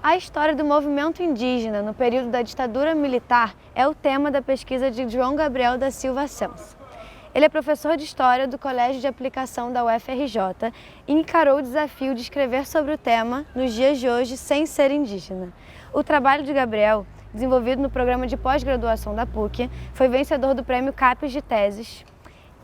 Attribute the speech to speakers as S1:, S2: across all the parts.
S1: A história do movimento indígena no período da ditadura militar é o tema da pesquisa de João Gabriel da Silva Celso. Ele é professor de História do Colégio de Aplicação da UFRJ e encarou o desafio de escrever sobre o tema nos dias de hoje sem ser indígena. O trabalho de Gabriel, desenvolvido no programa de pós-graduação da PUC, foi vencedor do prêmio CAPES de Teses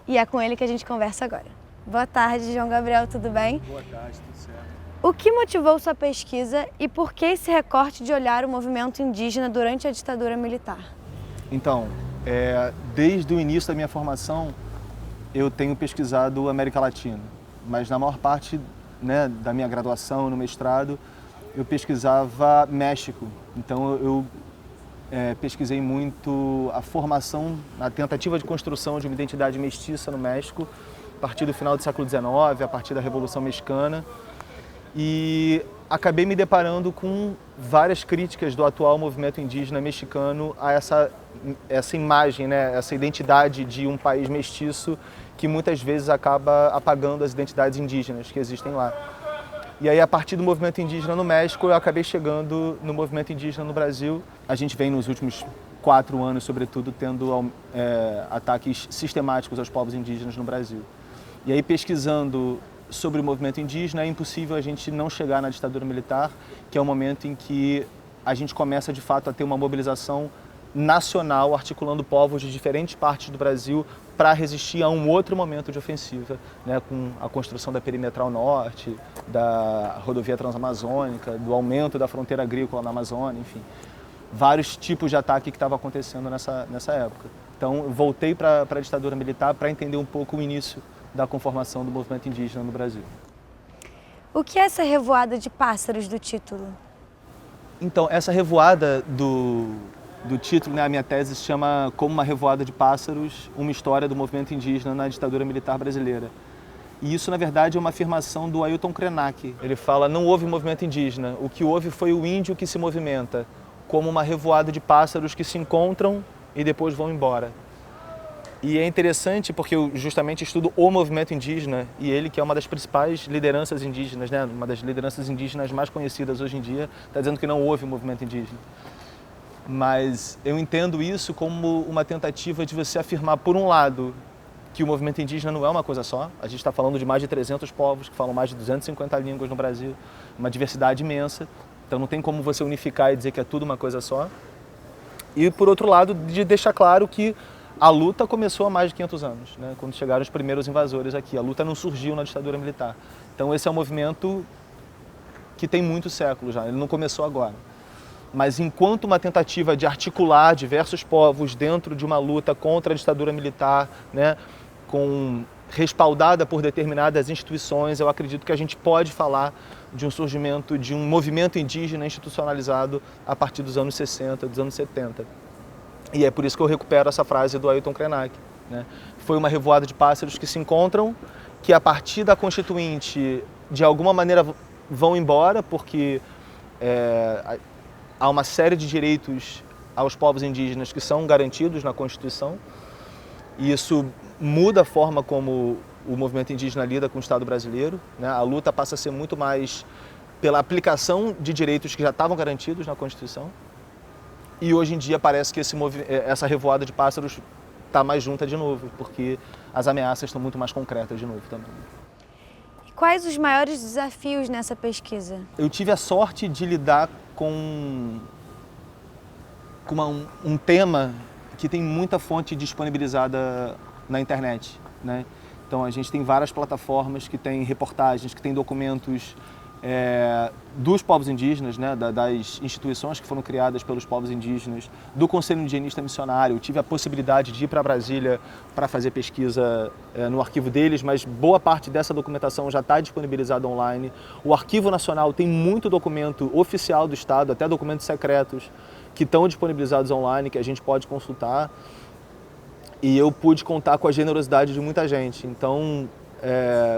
S1: e é com ele que a gente conversa agora. Boa tarde, João Gabriel, tudo bem?
S2: Boa tarde, tudo certo.
S1: O que motivou sua pesquisa e por que esse recorte de olhar o movimento indígena durante a ditadura militar?
S2: Então, desde o início da minha formação, eu tenho pesquisado América Latina, mas na maior parte, né, da minha graduação, no mestrado, eu pesquisava México. Então eu pesquisei muito a formação, a tentativa de construção de uma identidade mestiça no México, a partir do final do século XIX, a partir da Revolução Mexicana. E acabei me deparando com várias críticas do atual movimento indígena mexicano a essa imagem, né, essa identidade de um país mestiço que muitas vezes acaba apagando as identidades indígenas que existem lá. E aí, a partir do movimento indígena no México, eu acabei chegando no movimento indígena no Brasil. A gente vem nos últimos 4 anos, sobretudo, tendo ataques sistemáticos aos povos indígenas no Brasil. E aí, pesquisando sobre o movimento indígena, é impossível a gente não chegar na ditadura militar, que é o momento em que a gente começa de fato a ter uma mobilização nacional, articulando povos de diferentes partes do Brasil para resistir a um outro momento de ofensiva, né, com a construção da Perimetral Norte, da rodovia transamazônica, do aumento da fronteira agrícola na Amazônia, enfim, vários tipos de ataque que estavam acontecendo nessa época. Então, eu voltei para a ditadura militar para entender um pouco o início da conformação do movimento indígena no Brasil.
S1: O que é essa revoada de pássaros do título?
S2: Então, essa revoada do título, né, a minha tese se chama Como uma revoada de pássaros, uma história do movimento indígena na ditadura militar brasileira. E isso, na verdade, é uma afirmação do Ailton Krenak. Ele fala, não houve movimento indígena, o que houve foi o índio que se movimenta, como uma revoada de pássaros que se encontram e depois vão embora. E é interessante porque eu justamente estudo o movimento indígena e ele, que é uma das principais lideranças indígenas, né, uma das lideranças indígenas mais conhecidas hoje em dia, está dizendo que não houve movimento indígena. Mas eu entendo isso como uma tentativa de você afirmar, por um lado, que o movimento indígena não é uma coisa só. A gente está falando de mais de 300 povos que falam mais de 250 línguas no Brasil, uma diversidade imensa. Então não tem como você unificar e dizer que é tudo uma coisa só. E, por outro lado, de deixar claro que a luta começou há mais de 500 anos, né, quando chegaram os primeiros invasores aqui. A luta não surgiu na ditadura militar. Então esse é um movimento que tem muitos séculos já, ele não começou agora. Mas enquanto uma tentativa de articular diversos povos dentro de uma luta contra a ditadura militar, né, respaldada por determinadas instituições, eu acredito que a gente pode falar de um surgimento de um movimento indígena institucionalizado a partir dos anos 60, dos anos 70. E é por isso que eu recupero essa frase do Ailton Krenak, né? Foi uma revoada de pássaros que se encontram, que a partir da Constituinte, de alguma maneira, vão embora, porque há uma série de direitos aos povos indígenas que são garantidos na Constituição. E isso muda a forma como o movimento indígena lida com o Estado brasileiro, né? A luta passa a ser muito mais pela aplicação de direitos que já estavam garantidos na Constituição. E hoje em dia parece que essa revoada de pássaros está mais junta de novo, porque as ameaças estão muito mais concretas de novo também.
S1: E quais os maiores desafios nessa pesquisa?
S2: Eu tive a sorte de lidar com um tema que tem muita fonte disponibilizada na internet, né? Então a gente tem várias plataformas que têm reportagens, que têm documentos dos povos indígenas, né, das instituições que foram criadas pelos povos indígenas, do Conselho Indigenista Missionário. Eu tive a possibilidade de ir para Brasília para fazer pesquisa no arquivo deles, mas boa parte dessa documentação já está disponibilizada online. O Arquivo Nacional tem muito documento oficial do Estado, até documentos secretos, que estão disponibilizados online, que a gente pode consultar. E eu pude contar com a generosidade de muita gente. Então,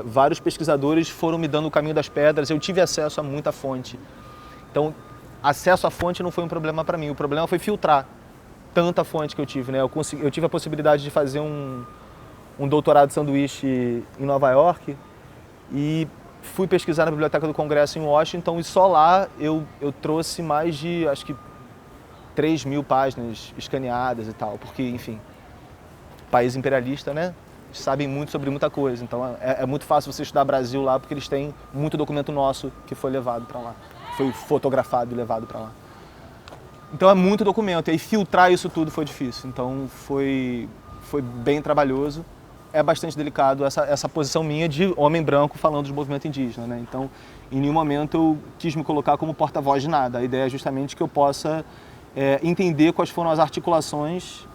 S2: vários pesquisadores foram me dando o caminho das pedras, eu tive acesso a muita fonte. Então, acesso à fonte não foi um problema para mim, o problema foi filtrar tanta fonte que eu tive, né? Eu tive a possibilidade de fazer um doutorado de sanduíche em Nova York e fui pesquisar na Biblioteca do Congresso em Washington e só lá eu trouxe mais de, acho que, 3.000 páginas escaneadas e tal, porque, enfim, país imperialista, né? Sabem muito sobre muita coisa, então é muito fácil você estudar Brasil lá, porque eles têm muito documento nosso que foi levado para lá, foi fotografado e levado para lá. Então é muito documento, e aí filtrar isso tudo foi difícil, então foi bem trabalhoso. É bastante delicado essa posição minha de homem branco falando de movimento indígena, né? Então, em nenhum momento eu quis me colocar como porta-voz de nada, a ideia é justamente que eu possa entender quais foram as articulações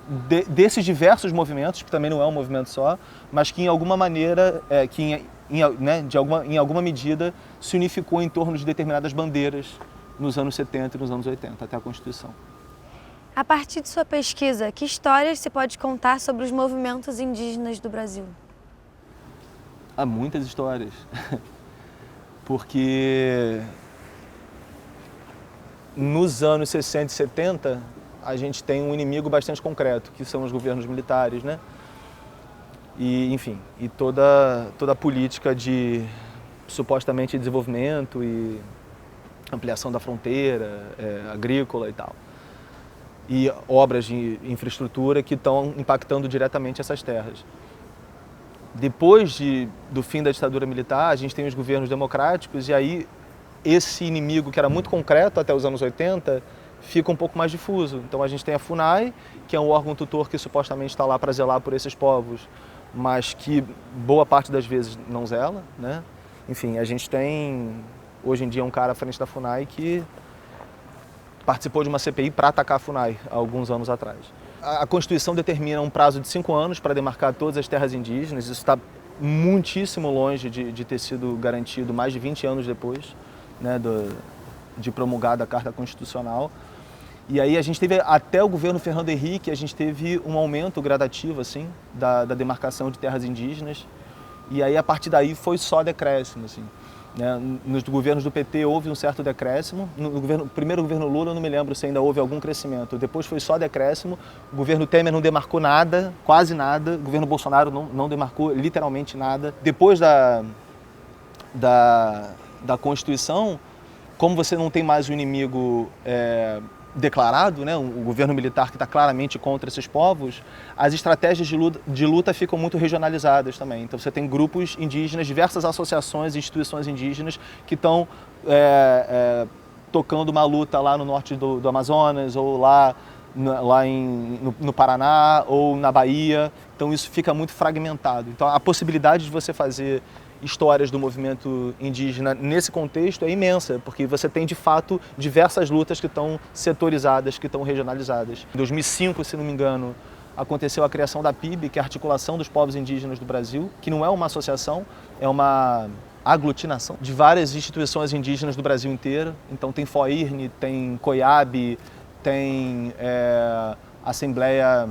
S2: desses diversos movimentos, que também não é um movimento só, mas que em alguma maneira, em alguma medida, se unificou em torno de determinadas bandeiras nos anos 70 e nos anos 80, até a Constituição.
S1: A partir de sua pesquisa, que histórias se pode contar sobre os movimentos indígenas do Brasil?
S2: Há muitas histórias, porque nos anos 60 e 70, a gente tem um inimigo bastante concreto, que são os governos militares, né? E, enfim, e toda a política de supostamente desenvolvimento e ampliação da fronteira agrícola e tal. E obras de infraestrutura que estão impactando diretamente essas terras. Depois do fim da ditadura militar, a gente tem os governos democráticos e aí esse inimigo que era muito concreto até os anos 80 fica um pouco mais difuso. Então a gente tem a FUNAI, que é um órgão tutor que supostamente está lá para zelar por esses povos, mas que boa parte das vezes não zela, né? Enfim, a gente tem hoje em dia um cara à frente da FUNAI que participou de uma CPI para atacar a FUNAI há alguns anos atrás. A Constituição determina um prazo de 5 anos para demarcar todas as terras indígenas, isso está muitíssimo longe de ter sido garantido mais de 20 anos depois, né, de promulgada a Carta Constitucional. E aí a gente teve, até o governo Fernando Henrique, a gente teve um aumento gradativo assim, da demarcação de terras indígenas. E aí a partir daí foi só decréscimo. Assim, né? Nos governos do PT houve um certo decréscimo. No primeiro governo Lula eu não me lembro se ainda houve algum crescimento. Depois foi só decréscimo. O governo Temer não demarcou nada, quase nada. O governo Bolsonaro não demarcou literalmente nada. Depois da Constituição, como você não tem mais o inimigo declarado, né, o governo militar que está claramente contra esses povos, as estratégias de luta ficam muito regionalizadas também. Então você tem grupos indígenas, diversas associações e instituições indígenas que estão tocando uma luta lá no norte do Amazonas ou lá no Paraná ou na Bahia. Então isso fica muito fragmentado. Então a possibilidade de você fazer histórias do movimento indígena nesse contexto é imensa, porque você tem de fato diversas lutas que estão setorizadas, que estão regionalizadas. Em 2005, se não me engano, aconteceu a criação da PIB, que é a Articulação dos Povos Indígenas do Brasil, que não é uma associação, é uma aglutinação de várias instituições indígenas do Brasil inteiro. Então tem FOIRN, tem COIAB, tem Assembleia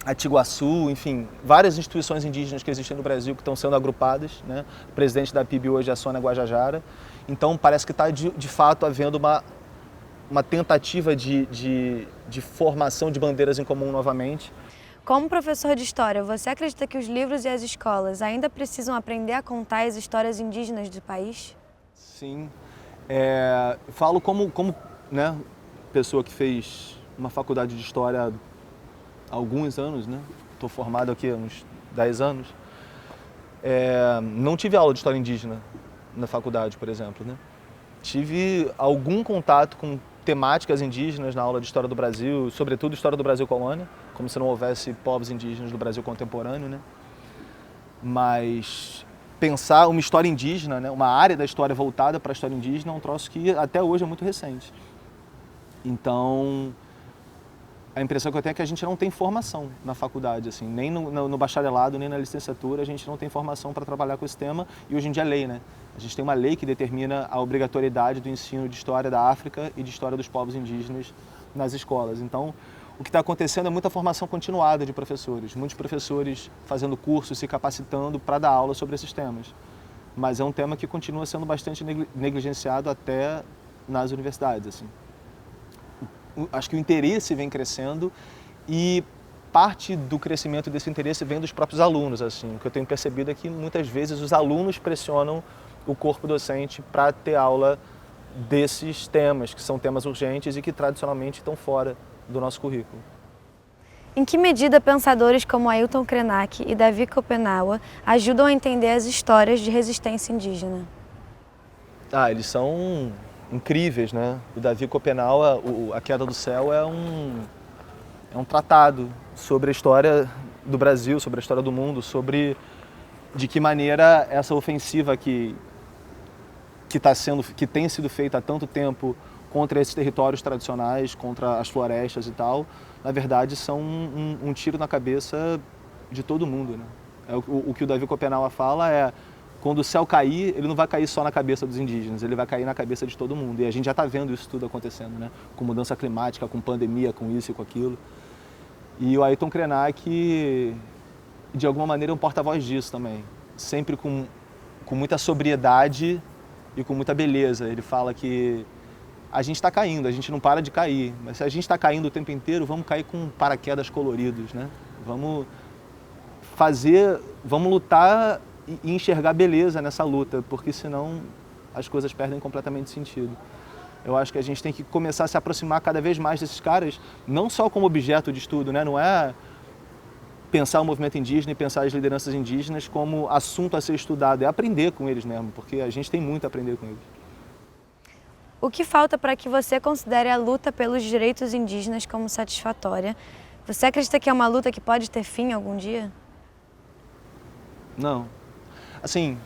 S2: Atiguaçu, enfim, várias instituições indígenas que existem no Brasil que estão sendo agrupadas, né? O presidente da PIB hoje é a Sônia Guajajara. Então parece que está de fato havendo uma tentativa de formação de bandeiras em comum novamente.
S1: Como professor de história, você acredita que os livros e as escolas ainda precisam aprender a contar as histórias indígenas do país?
S2: Sim. Falo como né, pessoa que fez uma faculdade de história há alguns anos, né? Estou formado aqui há uns 10 anos. Não tive aula de história indígena na faculdade, por exemplo, né? Tive algum contato com temáticas indígenas na aula de História do Brasil, sobretudo História do Brasil Colônia, como se não houvesse povos indígenas do Brasil contemporâneo, né? Mas pensar uma história indígena, né, uma área da história voltada para a história indígena é um troço que até hoje é muito recente. Então, a impressão que eu tenho é que a gente não tem formação na faculdade, assim, nem no bacharelado, nem na licenciatura, a gente não tem formação para trabalhar com esse tema, e hoje em dia é lei, né? A gente tem uma lei que determina a obrigatoriedade do ensino de história da África e de história dos povos indígenas nas escolas. Então, o que está acontecendo é muita formação continuada de professores, muitos professores fazendo cursos, se capacitando para dar aula sobre esses temas. Mas é um tema que continua sendo bastante negligenciado até nas universidades, assim. Acho que o interesse vem crescendo e parte do crescimento desse interesse vem dos próprios alunos, assim. O que eu tenho percebido é que muitas vezes os alunos pressionam o corpo docente para ter aula desses temas, que são temas urgentes e que tradicionalmente estão fora do nosso currículo.
S1: Em que medida pensadores como Ailton Krenak e Davi Kopenawa ajudam a entender as histórias de resistência indígena?
S2: Eles são incríveis, né? O Davi Kopenawa, A Queda do Céu, é um tratado sobre a história do Brasil, sobre a história do mundo, sobre de que maneira essa ofensiva que tem sido feita há tanto tempo contra esses territórios tradicionais, contra as florestas e tal, na verdade são um tiro na cabeça de todo mundo, né? O que o Davi Kopenawa fala é: quando o céu cair, ele não vai cair só na cabeça dos indígenas, ele vai cair na cabeça de todo mundo. E a gente já está vendo isso tudo acontecendo, né? Com mudança climática, com pandemia, com isso e com aquilo. E o Ailton Krenak, de alguma maneira, é um porta-voz disso também. Sempre com muita sobriedade e com muita beleza. Ele fala que a gente está caindo, a gente não para de cair. Mas se a gente está caindo o tempo inteiro, vamos cair com paraquedas coloridos, né? Vamos lutar e enxergar beleza nessa luta, porque senão as coisas perdem completamente sentido. Eu acho que a gente tem que começar a se aproximar cada vez mais desses caras, não só como objeto de estudo, né? Não é pensar o movimento indígena e pensar as lideranças indígenas como assunto a ser estudado, é aprender com eles mesmo, porque a gente tem muito a aprender com eles.
S1: O que falta para que você considere a luta pelos direitos indígenas como satisfatória? Você acredita que é uma luta que pode ter fim algum dia?
S2: Não. Assim,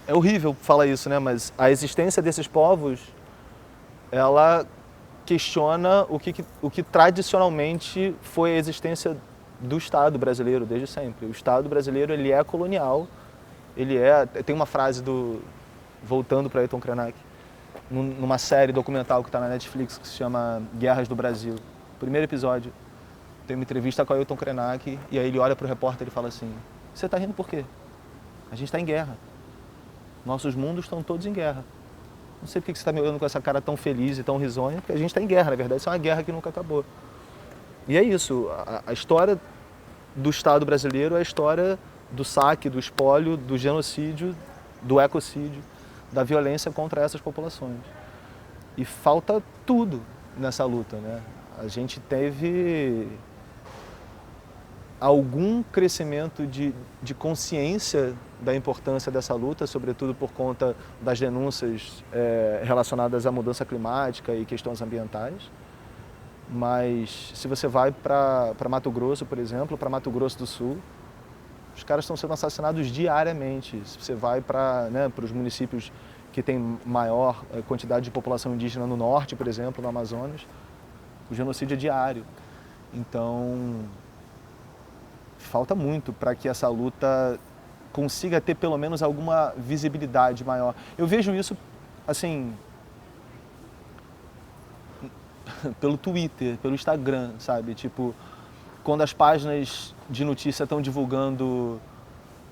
S2: é horrível falar isso, né? Mas a existência desses povos, ela questiona o que tradicionalmente foi a existência do Estado brasileiro desde sempre. O Estado brasileiro, ele é colonial, tem uma frase voltando para Ailton Krenak, numa série documental que está na Netflix que se chama Guerras do Brasil. Primeiro episódio, tem uma entrevista com Ailton Krenak e aí ele olha para o repórter e fala assim: "Você está rindo por quê? A gente está em guerra. Nossos mundos estão todos em guerra. Não sei por que você está me olhando com essa cara tão feliz e tão risonha, porque a gente está em guerra, na verdade, isso é uma guerra que nunca acabou." E é isso, a história do Estado brasileiro é a história do saque, do espólio, do genocídio, do ecocídio, da violência contra essas populações. E falta tudo nessa luta, né? A gente teve algum crescimento de consciência da importância dessa luta, sobretudo por conta das denúncias relacionadas à mudança climática e questões ambientais. Mas se você vai para Mato Grosso, por exemplo, para Mato Grosso do Sul, os caras estão sendo assassinados diariamente. Se você vai para os municípios que têm maior quantidade de população indígena no norte, por exemplo, no Amazonas, o genocídio é diário. Então, falta muito para que essa luta consiga ter pelo menos alguma visibilidade maior. Eu vejo isso, assim, pelo Twitter, pelo Instagram, sabe? Tipo, quando as páginas de notícia estão divulgando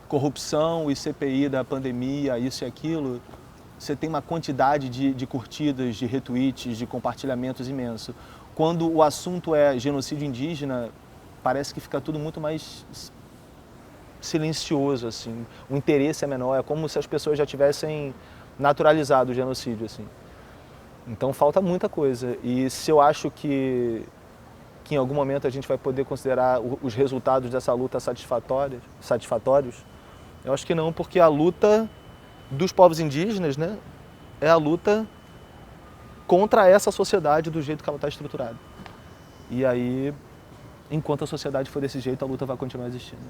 S2: corrupção e CPI da pandemia, isso e aquilo, você tem uma quantidade de curtidas, de retweets, de compartilhamentos imenso. Quando o assunto é genocídio indígena, parece que fica tudo muito mais silencioso, assim. O interesse é menor, é como se as pessoas já tivessem naturalizado o genocídio, assim. Então falta muita coisa. E se eu acho que em algum momento a gente vai poder considerar os resultados dessa luta satisfatórios, eu acho que não, porque a luta dos povos indígenas, né, é a luta contra essa sociedade do jeito que ela está estruturada. E aí, enquanto a sociedade for desse jeito, a luta vai continuar existindo.